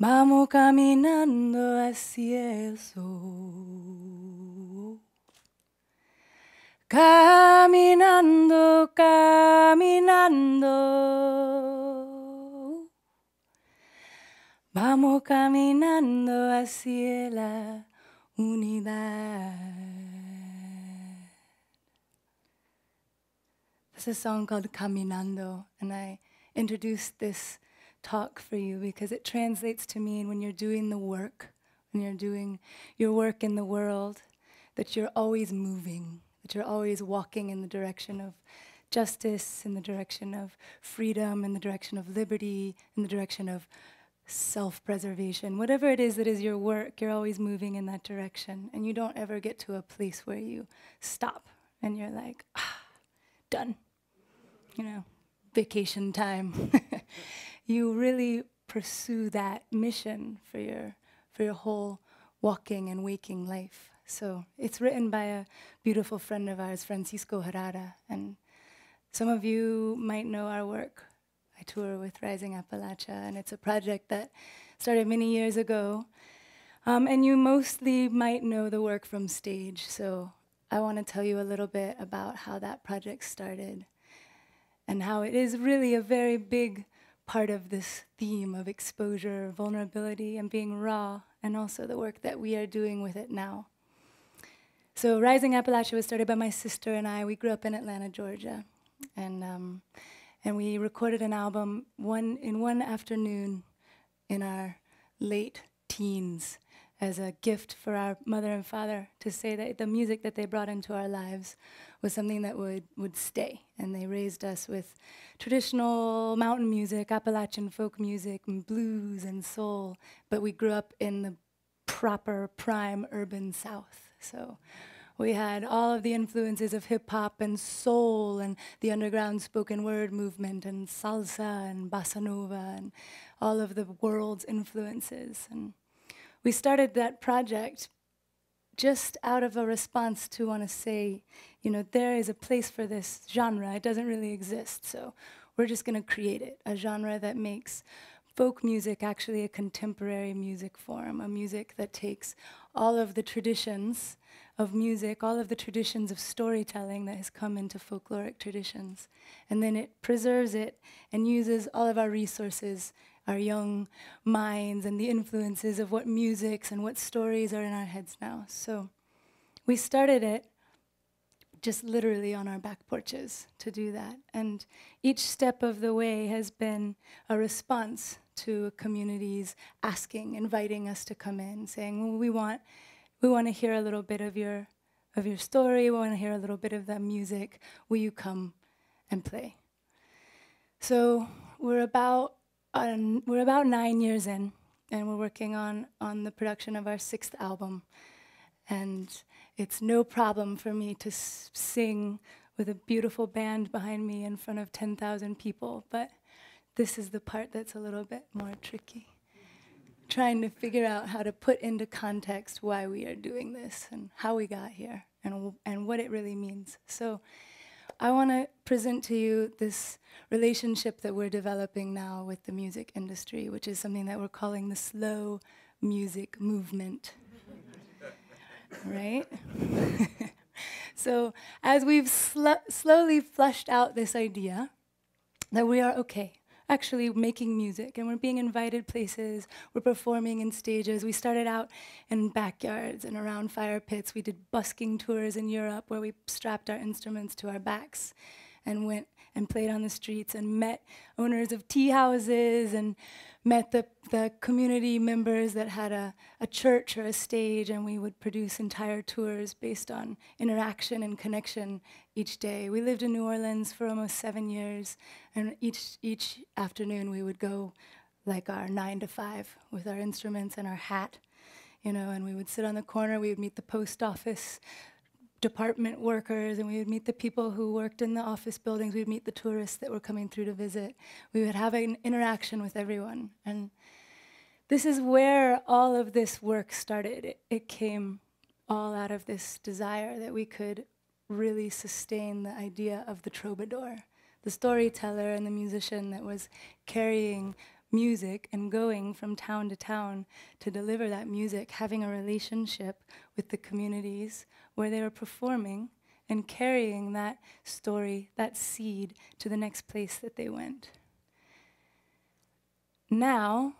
Vamos caminando hacia el sol. Caminando, caminando. Vamos caminando hacia la unidad. There's a song called Caminando, and I introduced this talk for you because it translates to mean when you're doing the work, when you're doing your work in the world, that you're always moving, that you're always walking in the direction of justice, in the direction of freedom, in the direction of liberty, in the direction of self-preservation. Whatever it is that is your work, you're always moving in that direction, and you don't ever get to a place where you stop and you're like, done, vacation time. You really pursue that mission for your whole walking and waking life. So it's written by a beautiful friend of ours, Francisco Herrera, and some of you might know our work. I tour with Rising Appalachia, and it's a project that started many years ago. And you mostly might know the work from stage, so I want to tell you a little bit about how that project started and how it is really a very big part of this theme of exposure, vulnerability, and being raw, and also the work that we are doing with it now. So Rising Appalachia was started by my sister and I. We grew up in Atlanta, Georgia, and we recorded an album in one afternoon in our late teens as a gift for our mother and father to say that the music that they brought into our lives was something that would stay. And they raised us with traditional mountain music, Appalachian folk music, and blues and soul, but we grew up in the proper prime urban South. So we had all of the influences of hip hop and soul and the underground spoken word movement and salsa and bossa nova and all of the world's influences. And we started that project just out of a response to want to say, there is a place for this genre. It doesn't really exist, so we're just going to create it, a genre that makes folk music actually a contemporary music form, a music that takes all of the traditions of music, all of the traditions of storytelling that has come into folkloric traditions, and then it preserves it and uses all of our resources, our young minds and the influences of what musics and what stories are in our heads now. So we started it just literally on our back porches to do that. And each step of the way has been a response to communities asking, inviting us to come in, saying, well, we want to hear a little bit of your story, we want to hear a little bit of that music, will you come and play? So we're about 9 years in, and we're working on the production of our 6th album. And it's no problem for me to sing with a beautiful band behind me in front of 10,000 people, but this is the part that's a little bit more tricky. Trying to figure out how to put into context why we are doing this and how we got here and what it really means. So I want to present to you this relationship that we're developing now with the music industry, which is something that we're calling the slow music movement. Right? So as we've slowly flushed out this idea that we are okay, actually making music, and we're being invited places, we're performing in stages. We started out in backyards and around fire pits. We did busking tours in Europe where we strapped our instruments to our backs and went and played on the streets and met owners of tea houses and met the community members that had a church or a stage, and we would produce entire tours based on interaction and connection each day. We lived in New Orleans for almost 7 years, and each afternoon we would go like our 9 to 5 with our instruments and our hat, and we would sit on the corner, we would meet the post office department workers, and we would meet the people who worked in the office buildings. We'd meet the tourists that were coming through to visit. We would have an interaction with everyone. And this is where all of this work started. It came all out of this desire that we could really sustain the idea of the troubadour, the storyteller and the musician that was carrying music and going from town to town to deliver that music, having a relationship with the communities where they were performing and carrying that story, that seed, to the next place that they went. Now,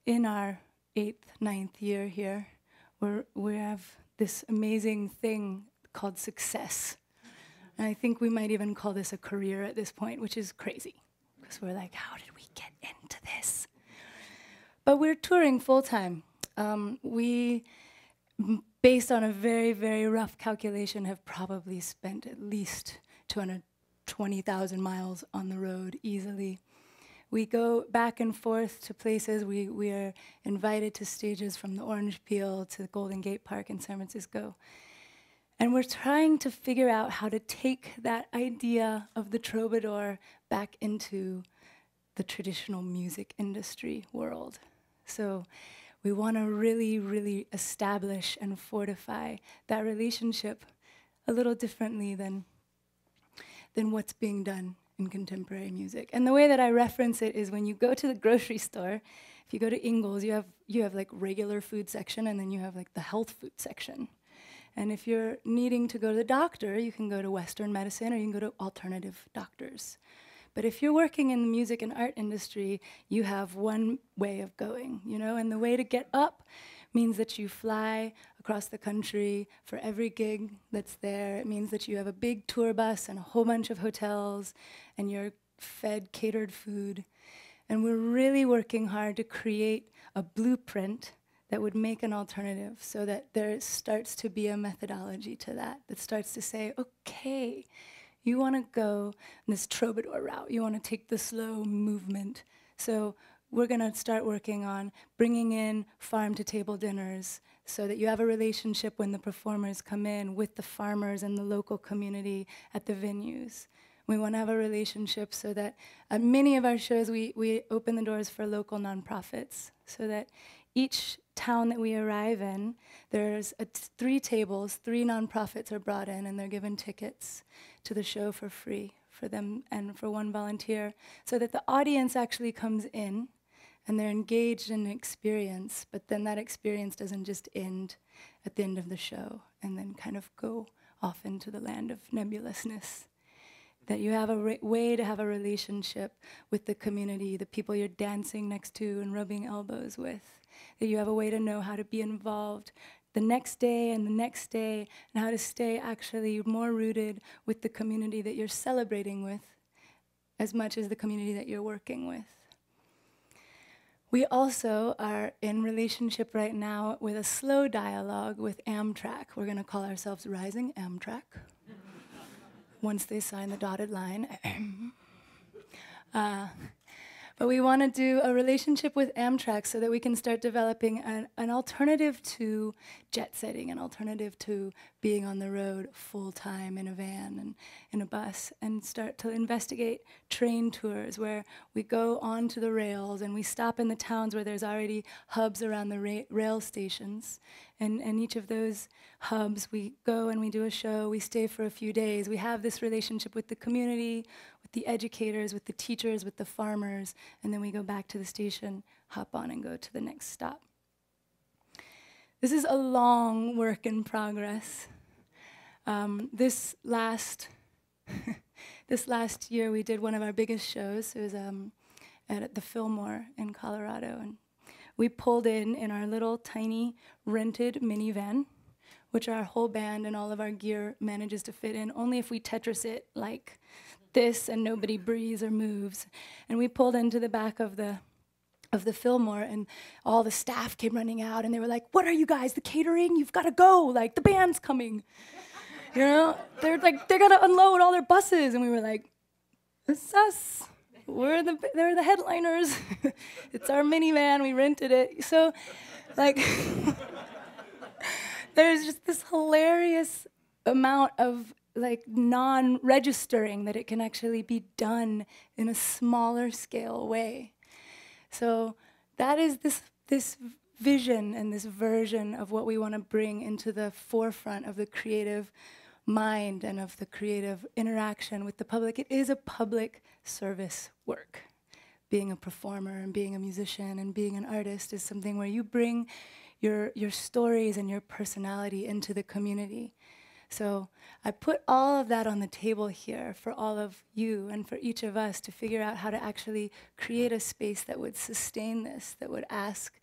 in our 8th, 9th year here, we have this amazing thing called success. And I think we might even call this a career at this point, which is crazy. Because we're like, how did we get into this? But we're touring full time. We, based on a very, very rough calculation, have probably spent at least 220,000 miles on the road easily. We go back and forth to places. We are invited to stages from the Orange Peel to the Golden Gate Park in San Francisco. And we're trying to figure out how to take that idea of the troubadour back into the traditional music industry world. So we want to really, really establish and fortify that relationship a little differently than what's being done in contemporary music. And the way that I reference it is when you go to the grocery store, if you go to Ingles, you have like regular food section, and then you have like the health food section. And if you're needing to go to the doctor, you can go to Western medicine or you can go to alternative doctors. But if you're working in the music and art industry, you have one way of going, you know? And the way to get up means that you fly across the country for every gig that's there. It means that you have a big tour bus and a whole bunch of hotels, and you're fed catered food. And we're really working hard to create a blueprint that would make an alternative, so that there starts to be a methodology to that starts to say, okay, you want to go this troubadour route. You want to take the slow movement. So we're going to start working on bringing in farm-to-table dinners so that you have a relationship when the performers come in with the farmers and the local community at the venues. We want to have a relationship so that at many of our shows, we open the doors for local nonprofits, so that each town that we arrive in, there's 3 tables, 3 nonprofits are brought in, and they're given tickets to the show for free for them and for 1 volunteer, so that the audience actually comes in and they're engaged in an experience, but then that experience doesn't just end at the end of the show and then kind of go off into the land of nebulousness. That you have a way to have a relationship with the community, the people you're dancing next to and rubbing elbows with. That you have a way to know how to be involved the next day and the next day, and how to stay actually more rooted with the community that you're celebrating with as much as the community that you're working with. We also are in relationship right now with a slow dialogue with Amtrak. We're going to call ourselves Rising Amtrak. Once they sign the dotted line. But we want to do a relationship with Amtrak so that we can start developing an alternative to jet setting, an alternative to being on the road full time in a van and in a bus, and start to investigate train tours where we go onto the rails and we stop in the towns where there's already hubs around the rail stations. And each of those hubs, we go and we do a show, we stay for a few days. We have this relationship with the community, with the educators, with the teachers, with the farmers, and then we go back to the station, hop on, and go to the next stop. This is a long work in progress. This last year, we did one of our biggest shows. It was at the Fillmore in Colorado, and we pulled in our little tiny rented minivan, which our whole band and all of our gear manages to fit in, only if we Tetris it like this and nobody breathes or moves. And we pulled into the back of the Fillmore, and all the staff came running out, and they were like, "What are you guys, the catering? You've got to go, like, the band's coming." You know, they're like, "They got to unload all their buses." And we were like, "It's us. They're the headliners. It's our minivan, we rented it." So, like, there's just this hilarious amount of like non-registering that it can actually be done in a smaller scale way. So that is this vision and this version of what we want to bring into the forefront of the creative mind and of the creative interaction with the public. It is a public service work. being a performer and being a musician and being an artist is something where you bring your stories and your personality into the community. So I put all of that on the table here for all of you and for each of us to figure out how to actually create a space that would sustain this, that would ask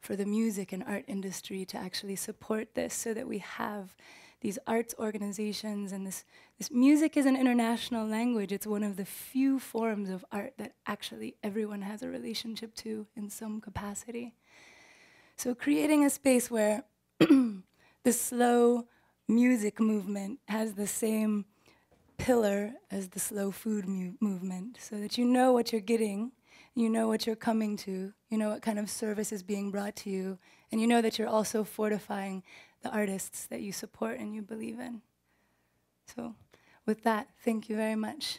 for the music and art industry to actually support this, so that we have these arts organizations. And this music is an international language. It's one of the few forms of art that actually everyone has a relationship to in some capacity. So creating a space where the slow music movement has the same pillar as the slow food movement, so that you know what you're getting, you know what you're coming to, you know what kind of service is being brought to you, and you know that you're also fortifying the artists that you support and you believe in. So with that, thank you very much.